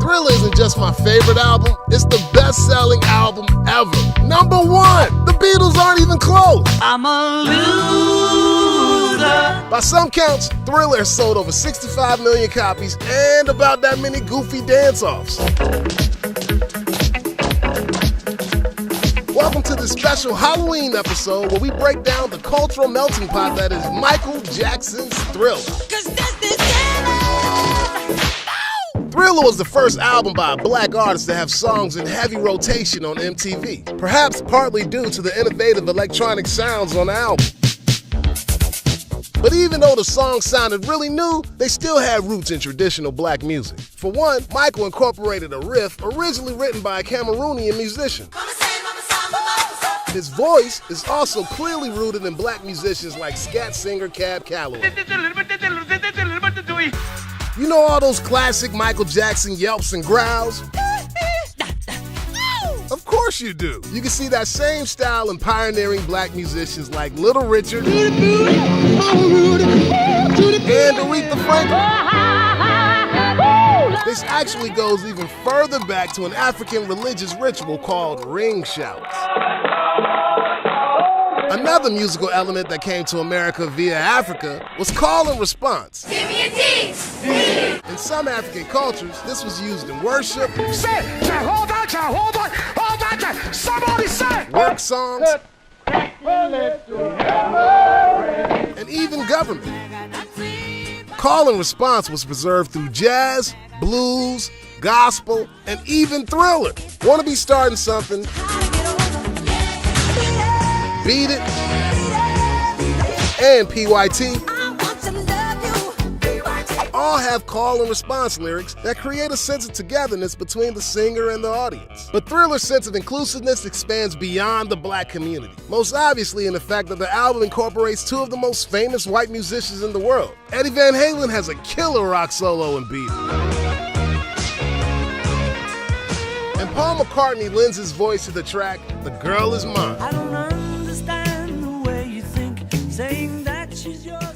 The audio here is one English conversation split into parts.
Thriller isn't just my favorite album, it's the best-selling album ever. #1! The Beatles aren't even close. I'm a loser. By some counts, Thriller has sold over 65 million copies and about that many goofy dance-offs. Welcome to this special Halloween episode where we break down the cultural melting pot that is Michael Jackson's Thriller. Thriller was the first album by a black artist to have songs in heavy rotation on MTV, perhaps partly due to the innovative electronic sounds on the album. But even though the songs sounded really new, they still had roots in traditional black music. For one, Michael incorporated a riff originally written by a Cameroonian musician. His voice is also clearly rooted in black musicians like scat singer Cab Calloway. You know all those classic Michael Jackson yelps and growls? Of course you do. You can see that same style in pioneering black musicians like Little Richard and Aretha Franklin. This actually goes even further back to an African religious ritual called ring shouts. Another musical element that came to America via Africa was call and response. Give me a tease. In some African cultures, this was used in worship, say, hold on, somebody say, work songs, and even government. Call and response was preserved through jazz, blues, gospel, and even Thriller. Want to be starting something? Beat It, and PYT all have call and response lyrics that create a sense of togetherness between the singer and the audience. But Thriller's sense of inclusiveness expands beyond the black community, most obviously in the fact that the album incorporates two of the most famous white musicians in the world. Eddie Van Halen has a killer rock solo in Beat It. And Paul McCartney lends his voice to the track, The Girl Is Mine.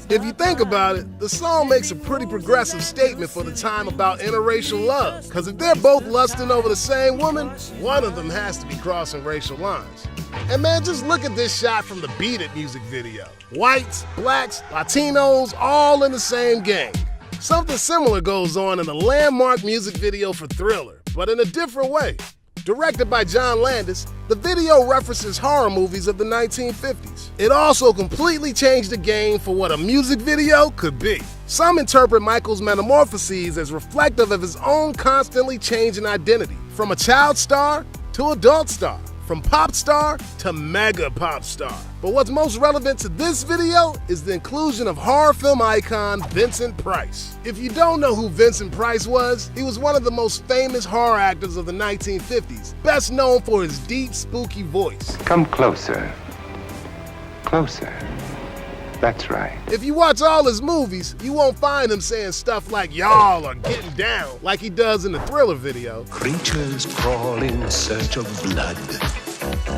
If you think about it, the song makes a pretty progressive statement for the time about interracial love. Because if they're both lusting over the same woman, one of them has to be crossing racial lines. And man, just look at this shot from the Beat It music video. Whites, blacks, Latinos, all in the same gang. Something similar goes on in the landmark music video for Thriller, but in a different way. Directed by John Landis, the video references horror movies of the 1950s. It also completely changed the game for what a music video could be. Some interpret Michael's metamorphoses as reflective of his own constantly changing identity, from a child star to adult star, from pop star to mega pop star. But what's most relevant to this video is the inclusion of horror film icon Vincent Price. If you don't know who Vincent Price was, he was one of the most famous horror actors of the 1950s, best known for his deep, spooky voice. Come closer. Closer. That's right. If you watch all his movies, you won't find him saying stuff like y'all are getting down like he does in the Thriller video. Creatures crawl in search of blood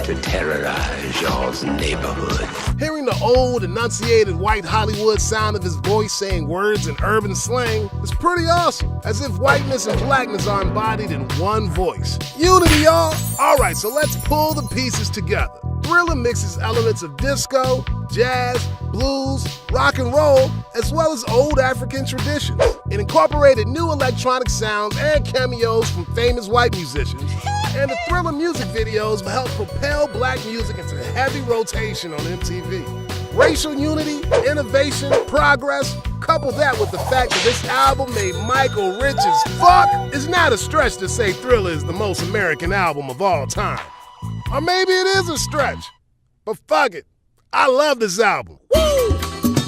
to terrorize y'all's neighborhood. Hearing the old, enunciated white Hollywood sound of his voice saying words in urban slang is pretty awesome, as if whiteness and blackness are embodied in one voice. Unity, y'all! Alright, so let's pull the pieces together. Thriller mixes elements of disco, jazz, blues, rock and roll, as well as old African traditions. It incorporated new electronic sounds and cameos from famous white musicians, and the Thriller music videos helped propel black music into heavy rotation on MTV. Racial unity, innovation, progress, couple that with the fact that this album made Michael rich as fuck, it's not a stretch to say Thriller is the most American album of all time. Or maybe it is a stretch, but fuck it, I love this album. Woo!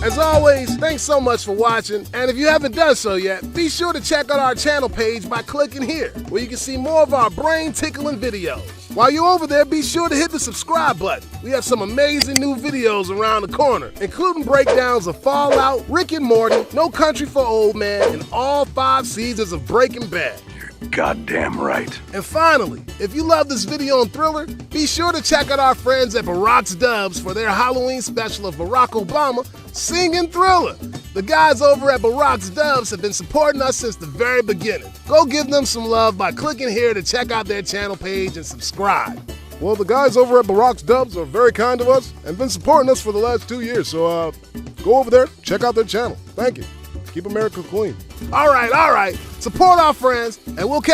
As always, thanks so much for watching, and if you haven't done so yet, be sure to check out our channel page by clicking here, where you can see more of our brain-tickling videos. While you're over there, be sure to hit the subscribe button. We have some amazing new videos around the corner, including breakdowns of Fallout, Rick and Morty, No Country for Old Men, and all 5 seasons of Breaking Bad. goddamn right. And finally, if you love this video on Thriller, be sure to check out our friends at baracksdubs for their Halloween special of Barack Obama singing Thriller. The guys over at baracksdubs have been supporting us since the very beginning. Go give them some love by clicking here to check out their channel page and subscribe. Well, the guys over at baracksdubs are very kind to us and been supporting us for the last 2 years, so go over there, check out their channel. Thank you. Keep America clean. All right. Support our friends, and we'll catch